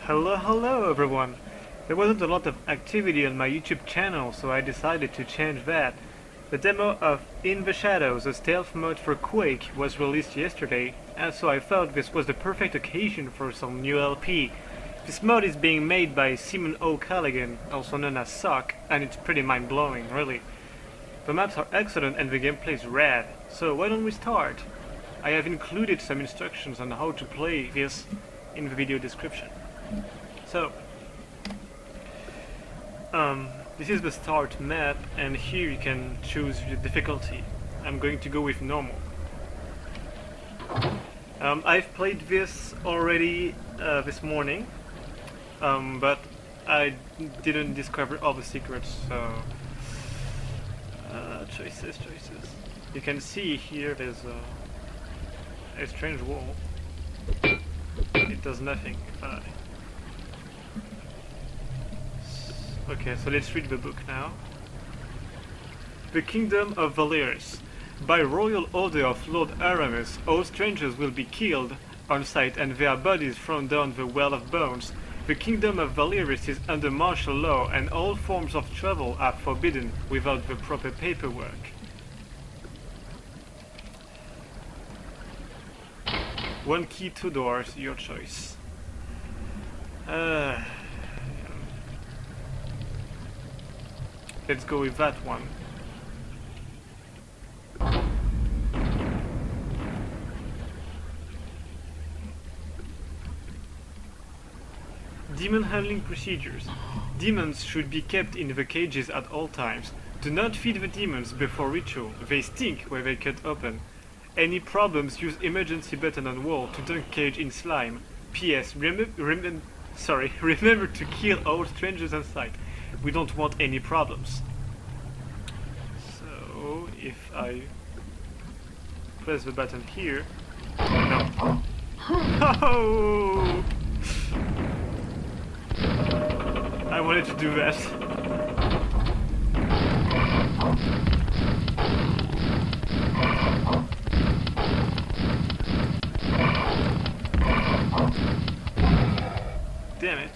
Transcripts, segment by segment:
Hello everyone! There wasn't a lot of activity on my YouTube channel, so I decided to change that. The demo of In the Shadows, a stealth mode for Quake, was released yesterday, and so I thought this was the perfect occasion for some new LP. This mode is being made by Simon O'Callaghan, also known as Sock, and it's pretty mind-blowing, really. The maps are excellent and the gameplay is rad, so why don't we start? I have included some instructions on how to play this in the video description. So, this is the start map, and here you can choose the difficulty. I'm going to go with normal. I've played this already this morning, but I didn't discover all the secrets, so... choices. You can see here there's a strange wall. It does nothing. Okay, so let's read the book now. The Kingdom of Valeris. By royal order of Lord Aramis, all strangers will be killed on sight and their bodies thrown down the Well of Bones. The Kingdom of Valeris is under martial law and all forms of travel are forbidden without the proper paperwork. One key, two doors, your choice. Let's go with that one. Demon handling procedures. Demons should be kept in the cages at all times. Do not feed the demons before ritual. They stink when they cut open. Any problems, use emergency button on wall to dunk cage in slime. P.S. Remember to kill all strangers on sight. We don't want any problems. So, if I press the button here... No. Oh! I wanted to do that. Damn it.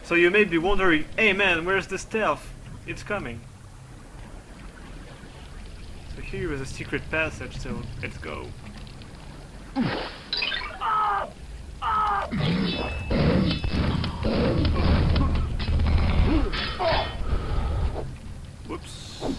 So you may be wondering, hey man, where's the stealth? It's coming. So here is a secret passage, so let's go. Whoops.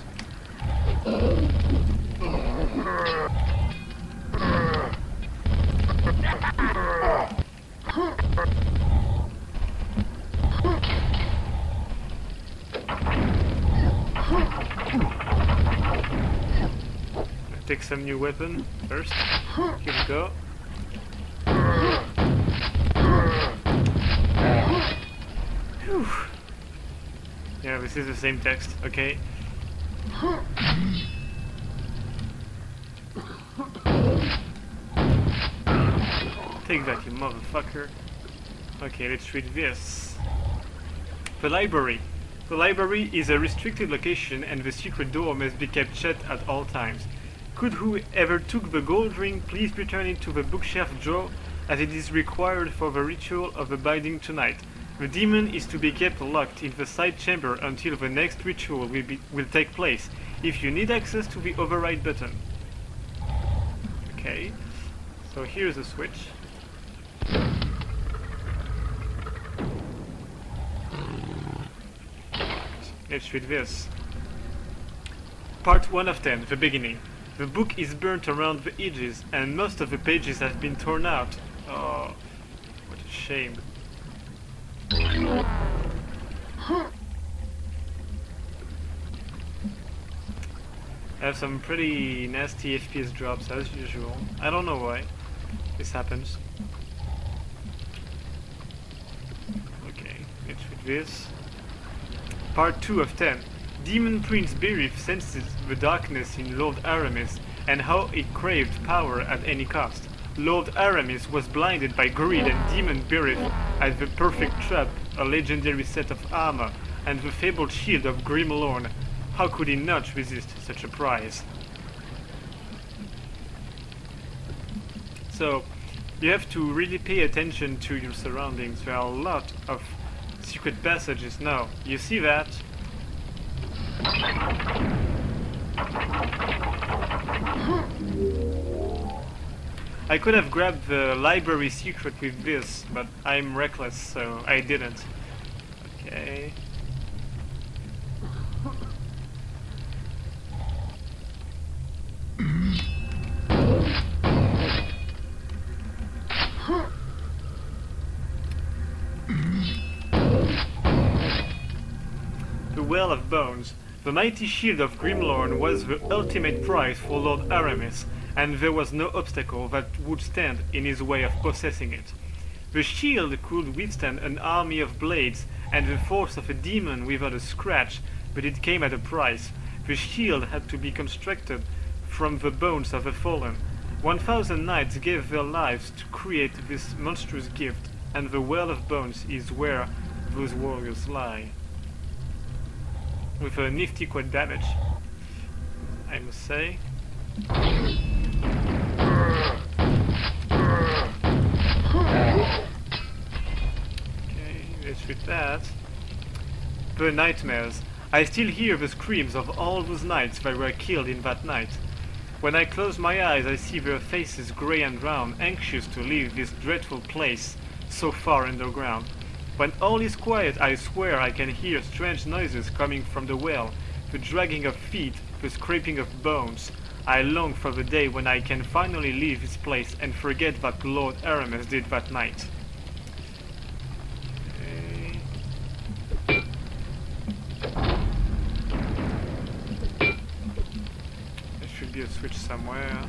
Take some new weapon first. Here we go. Whew. Yeah, this is the same text, okay. Take that, you motherfucker. Okay, let's read this. The library. The library is a restricted location and the secret door must be kept shut at all times. Could whoever took the gold ring please return it to the bookshelf drawer, as it is required for the ritual of the binding tonight. The demon is to be kept locked in the side chamber until the next ritual will take place, if you need access to the override button. Okay, so here's a switch. Let's read this. Part 1 of 10, the beginning. The book is burnt around the edges, and most of the pages have been torn out. Oh, what a shame. I have some pretty nasty FPS drops as usual. I don't know why this happens. Okay, let's read this. Part 2 of 10. Demon Prince Berith senses the darkness in Lord Aramis and how it craved power at any cost. Lord Aramis was blinded by greed and Demon Berith had the perfect trap, a legendary set of armor, and the fabled shield of Grim Lorne. How could he not resist such a prize? So, You have to really pay attention to your surroundings. There are a lot of secret passages now. You see that? I could have grabbed the library secret with this, but I'm reckless, so I didn't. Okay. The Well of Bones. The mighty shield of Grimlorn was the ultimate prize for Lord Aramis, and there was no obstacle that would stand in his way of possessing it. The shield could withstand an army of blades and the force of a demon without a scratch, but it came at a price. The shield had to be constructed from the bones of the fallen. 1,000 knights gave their lives to create this monstrous gift, and the Well of Bones is where those warriors lie. With a nifty quad damage, I must say. Okay, let's read that. The nightmares. I still hear the screams of all those knights that were killed in that night. When I close my eyes, I see their faces grey and brown, anxious to leave this dreadful place so far underground. When all is quiet, I swear I can hear strange noises coming from the well, the dragging of feet, the scraping of bones. I long for the day when I can finally leave this place and forget what Lord Aramis did that night. Okay. There should be a switch somewhere.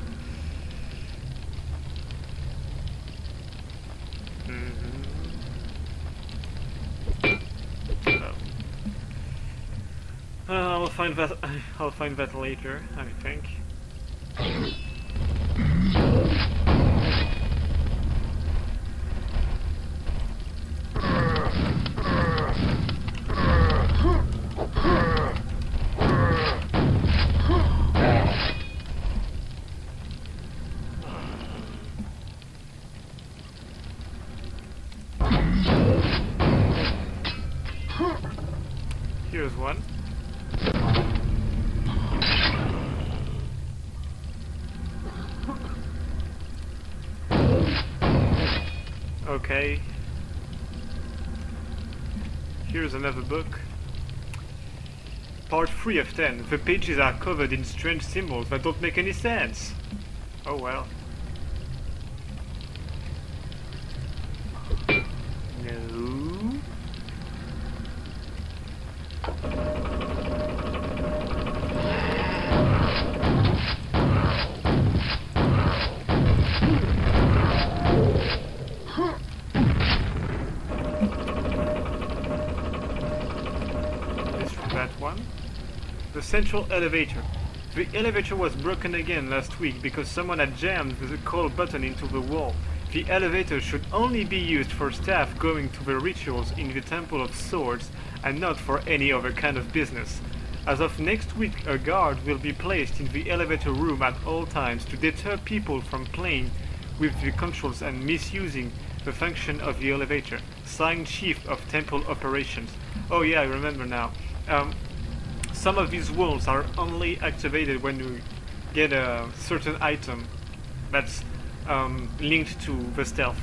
I'll find that. I'll find that later, I think. Here's one. Okay. Here's another book. Part 3 of 10. The pages are covered in strange symbols that don't make any sense. Oh well. No. The central elevator. The elevator was broken again last week because someone had jammed the call button into the wall. The elevator should only be used for staff going to the rituals in the Temple of Swords and not for any other kind of business. As of next week, a guard will be placed in the elevator room at all times to deter people from playing with the controls and misusing the function of the elevator. Signed, Chief of Temple Operations. Oh yeah, I remember now. Some of these walls are only activated when you get a certain item that's linked to the stealth.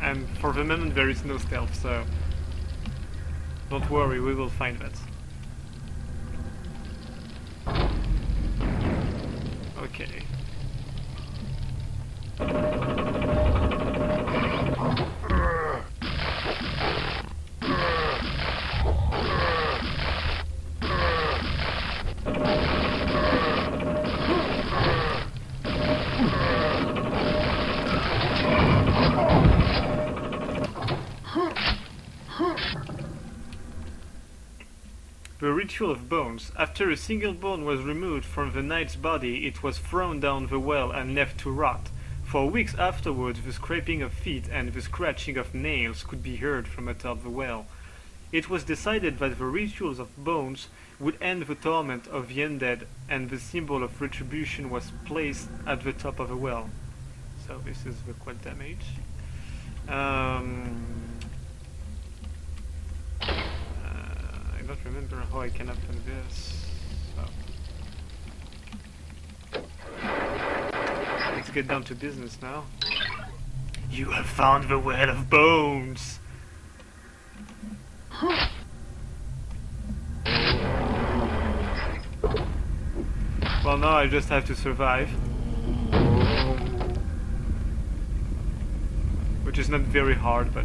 And for the moment there is no stealth, so don't worry, we will find that. Okay. The Ritual of Bones. After a single bone was removed from the knight's body, it was thrown down the well and left to rot. For weeks afterwards, the scraping of feet and the scratching of nails could be heard from atop the well. It was decided that the Rituals of Bones would end the torment of the undead, and the symbol of retribution was placed at the top of the well. so this is the quad damage. I don't remember how I can open this. So. Let's get down to business now. You have found the Well of Bones! Well, now I just have to survive. Which is not very hard, but...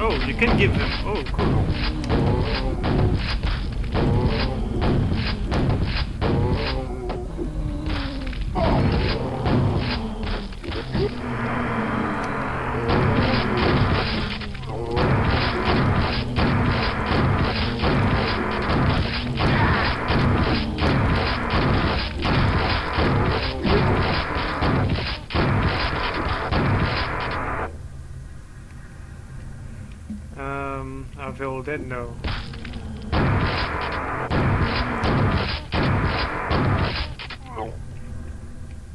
Oh, you can give them... Oh, cool. Are they all dead? No.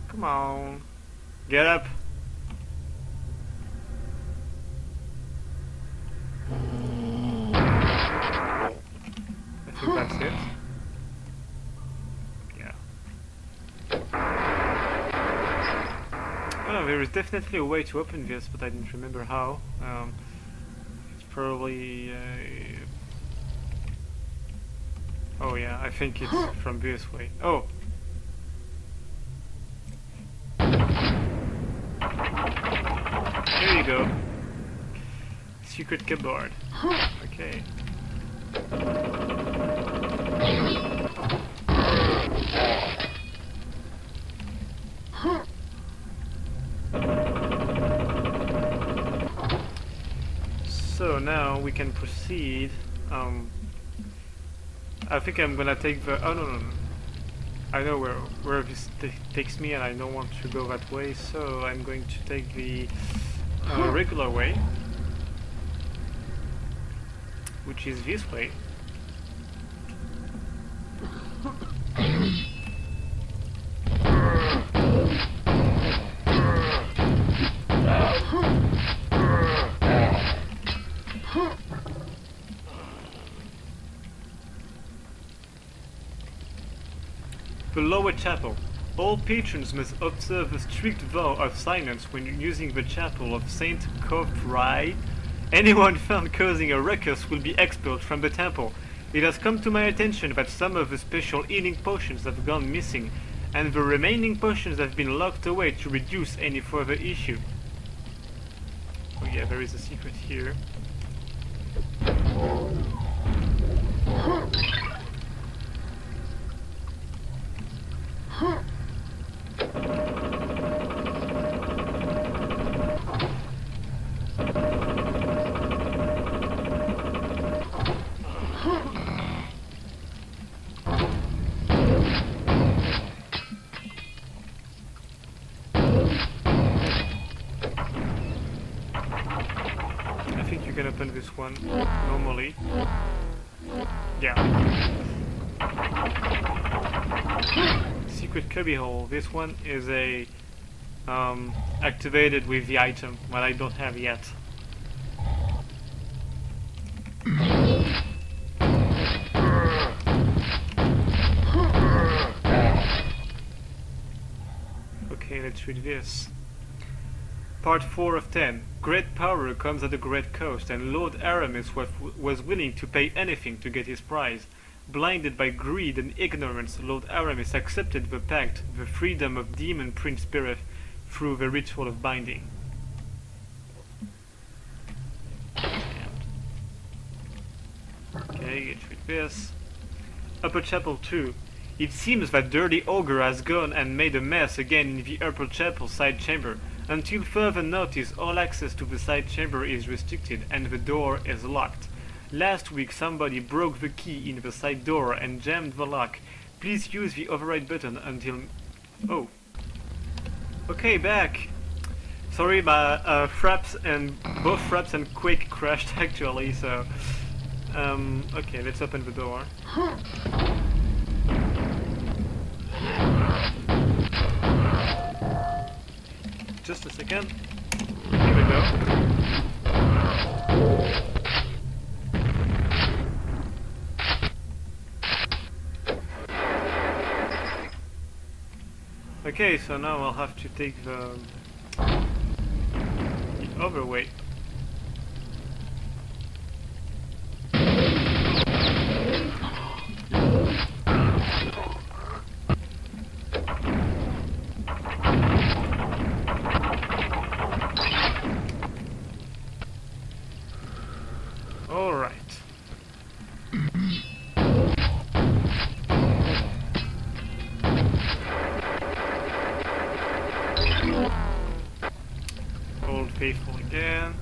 Come on. Get up. I think that's it. Yeah. Oh, there is definitely a way to open this, but I didn't remember how. Probably oh yeah, I think it's from this way. Oh! There you go. Secret cupboard. Okay. So now we can proceed. I think I'm gonna take the... Oh no. I know where this takes me and I don't want to go that way, so I'm going to take the regular way, which is this way. The lower chapel. All patrons must observe a strict vow of silence when using the chapel of Saint Corfrai. Anyone found causing a ruckus will be expelled from the temple. It has come to my attention that some of the special healing potions have gone missing, and the remaining potions have been locked away to reduce any further issue. Oh yeah, there is a secret here. I think you can open this one normally. Yeah. Secret cubbyhole. This one is a activated with the item, but I don't have yet. Okay, let's read this. Part 4 of 10. Great power comes at a great cost, and Lord Aramis was willing to pay anything to get his prize. Blinded by greed and ignorance, Lord Aramis accepted the pact, the freedom of Demon Prince Spirit, through the ritual of binding. Okay, get rid of this. Upper Chapel 2. It seems that Dirty Ogre has gone and made a mess again in the Upper Chapel side chamber. Until further notice, all access to the side chamber is restricted and the door is locked. Last week somebody broke the key in the side door and jammed the lock. Please use the override button until... Oh. Okay, back. Sorry, my both Fraps and Quake crashed actually, so... okay, let's open the door. Just a second. Here we go. Okay, so now I'll have to take the overweight. Old Faithful again.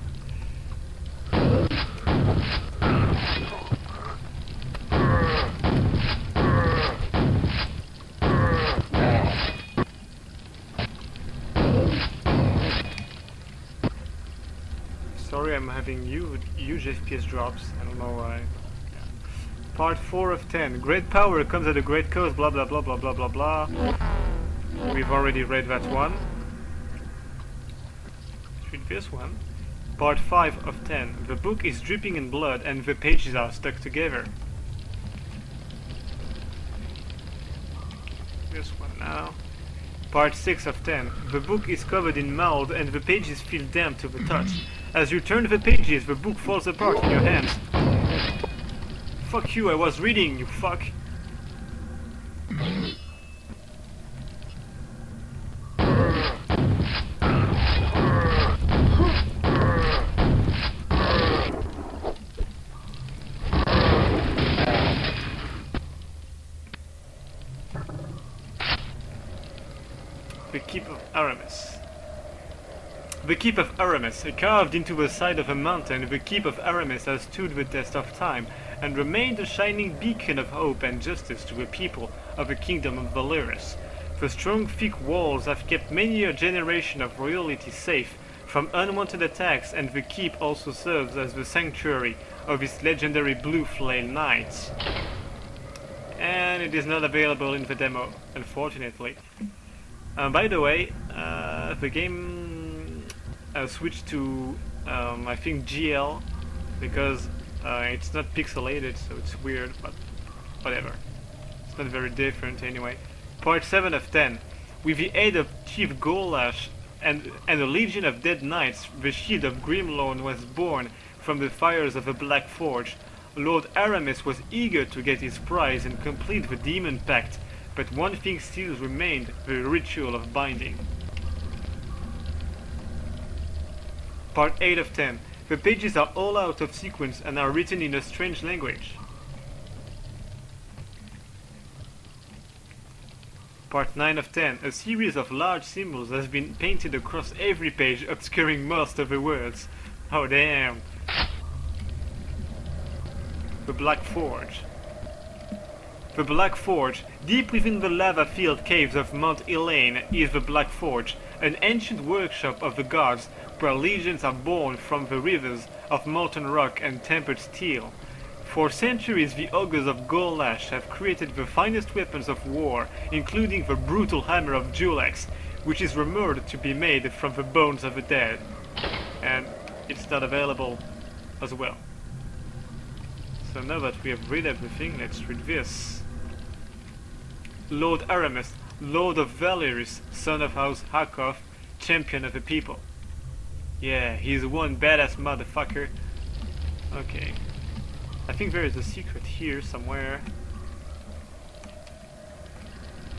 Sorry, I'm having huge FPS drops. I don't know why. Yeah. Part 4 of 10. Great power comes at a great cost. Blah blah blah blah blah blah blah. We've already read that one. Read this one. Part 5 of 10. The book is dripping in blood and the pages are stuck together. This one now. Part 6 of 10. The book is covered in mold and the pages feel damp to the touch. As you turn the pages, the book falls apart in your hands. Fuck you, I was reading, you fuck. The Keep of Aramis. The Keep of Aramis, carved into the side of a mountain, the Keep of Aramis has stood the test of time, and remained a shining beacon of hope and justice to the people of the Kingdom of Valyris. The strong, thick walls have kept many a generation of royalty safe from unwanted attacks, and the keep also serves as the sanctuary of its legendary Blue Flame Knights. And it is not available in the demo, unfortunately. By the way, the game switched to, I think, GL, because it's not pixelated, so it's weird, but whatever. It's not very different anyway. Part 7 of 10. With the aid of Chief Golash and a legion of dead knights, the shield of Grimlorn was born from the fires of the Black Forge. Lord Aramis was eager to get his prize and complete the Demon Pact, but one thing still remained, the ritual of binding. Part 8 of 10. The pages are all out of sequence and are written in a strange language. Part 9 of 10. A series of large symbols has been painted across every page, obscuring most of the words. Oh damn. The Black Forge. The Black Forge. Deep within the lava-filled caves of Mount Elaine is the Black Forge, an ancient workshop of the gods where legions are born from the rivers of molten rock and tempered steel. For centuries the ogres of Golash have created the finest weapons of war, including the brutal hammer of Julex, which is rumored to be made from the bones of the dead. And it's not available as well. So now that we have read everything, let's read this. Lord Aramis, Lord of Valyris, son of House Hakov, champion of the people. Yeah, he's one badass motherfucker. Okay. I think there is a secret here somewhere.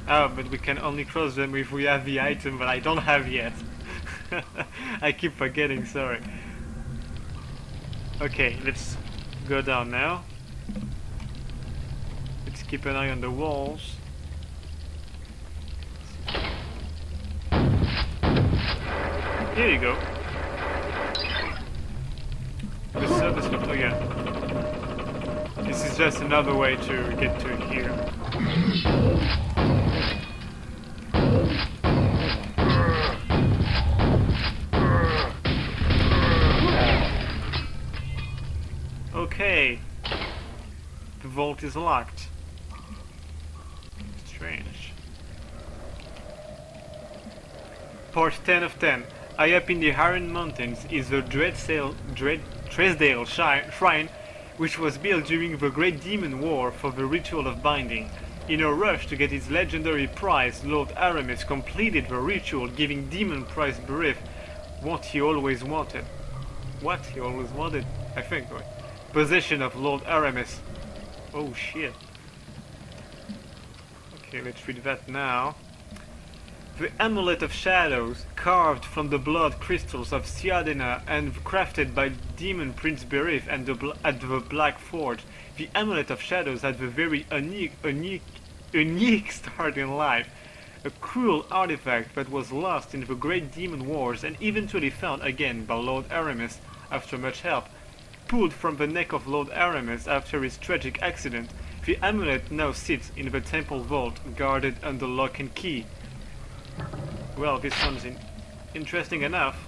Oh, but we can only cross them if we have the item, but I don't have yet. I keep forgetting, sorry. Okay, let's go down now. Keep an eye on the walls. Here you go. The service. Oh yeah. This is just another way to get to here. Okay. The vault is locked. Strange. Part 10 of 10. High up in the Iron Mountains is the Tresdale Shrine, which was built during the Great Demon War for the ritual of binding. In a rush to get his legendary prize, Lord Aramis completed the ritual, giving Demon Prize Berith what he always wanted. What he always wanted? I think. Possession of Lord Aramis. Oh shit. Okay, let's read that now. The Amulet of Shadows, carved from the blood crystals of Ciadena and crafted by Demon Prince Berith at the Black Forge, the Amulet of Shadows had a very unique start in life. A cruel artifact that was lost in the Great Demon Wars and eventually found again by Lord Aramis after much help. Pulled from the neck of Lord Aramis after his tragic accident, the amulet now sits in the temple vault, guarded under lock and key. Well, this sounds interesting enough.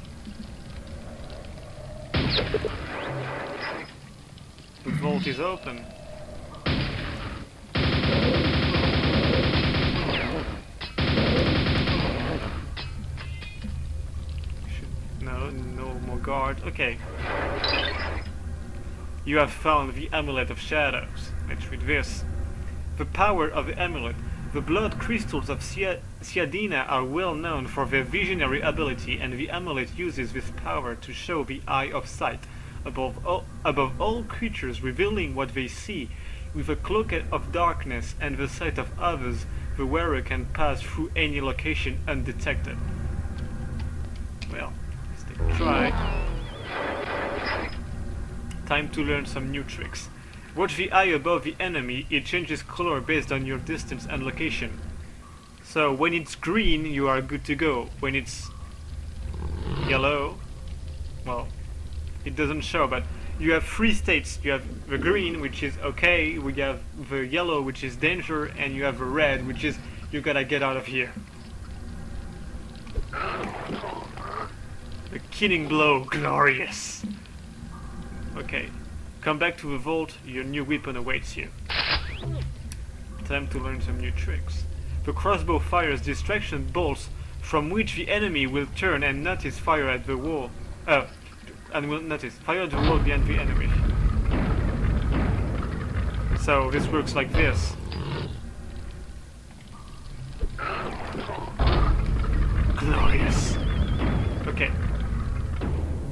The vault is open. No more guard. Okay. You have found the Amulet of Shadows. Let's read this. The power of the amulet. The blood crystals of Ciadena are well known for their visionary ability, and the amulet uses this power to show the eye of sight above all creatures, revealing what they see. With a cloak of darkness and the sight of others, the wearer can pass through any location undetected. Well, let's take a try. Time to learn some new tricks. Watch the eye above the enemy. It changes color based on your distance and location. So when it's green, you are good to go. When it's yellow, well, it doesn't show, but you have three states. You have the green, which is okay, we have the yellow, which is danger, and you have the red, which is you gotta get out of here. The killing blow, glorious. Okay, come back to the vault, your new weapon awaits you. Time to learn some new tricks. The crossbow fires distraction bolts from which the enemy will turn and notice fire at the wall. Fire at the wall behind the enemy. So this works like this. Glorious. Okay.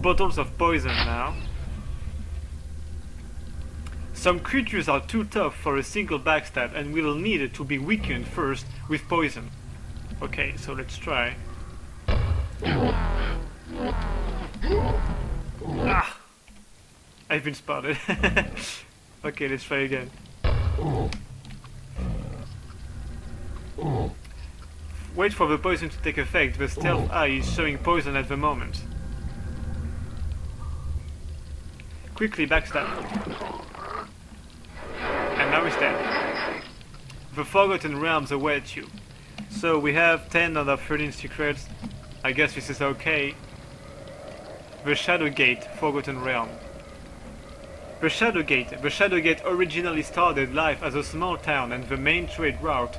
Bottles of poison now. Some creatures are too tough for a single backstab and will need to be weakened first with poison. Okay, so let's try. Ah! I've been spotted. Okay, let's try again. Wait for the poison to take effect. The stealth eye is showing poison at the moment. Quickly backstab. And now he's dead. The Forgotten Realms await you. So we have 10 out of 13 secrets. I guess this is okay. The Shadow Gate, Forgotten Realm. The Shadow Gate originally started life as a small town and the main trade route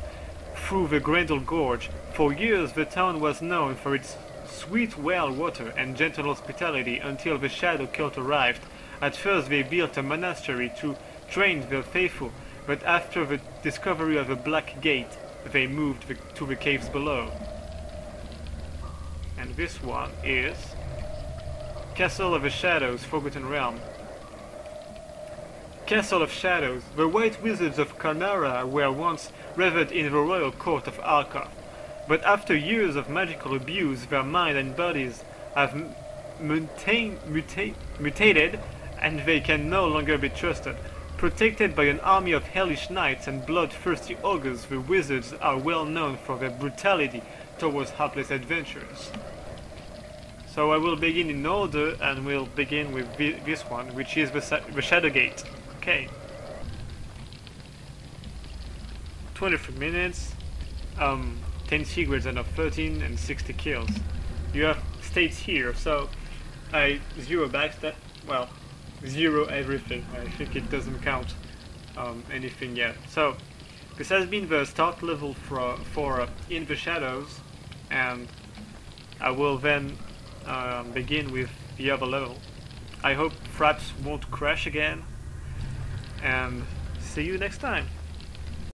through the Grendel Gorge. For years the town was known for its sweet well water and gentle hospitality until the Shadow Cult arrived. At first they built a monastery to train their faithful, but after the discovery of the Black Gate, they moved to the caves below. And this one is Castle of the Shadows, Forgotten Realm. Castle of Shadows. The White Wizards of Carnara were once revered in the royal court of Arca, but after years of magical abuse, their mind and bodies have mutated, and they can no longer be trusted. Protected by an army of hellish knights and bloodthirsty ogres, the wizards are well known for their brutality towards hapless adventurers. So I will begin in order, and we'll begin with this one, which is the Shadow Gate. Okay. 23 minutes, 10 secrets out of 13 and 60 kills. You have states here, so I zero backstab, well, zero everything. I think it doesn't count anything yet. So this has been the start level for In the Shadows, and I will then begin with the other level. I hope Fraps won't crash again, and see you next time.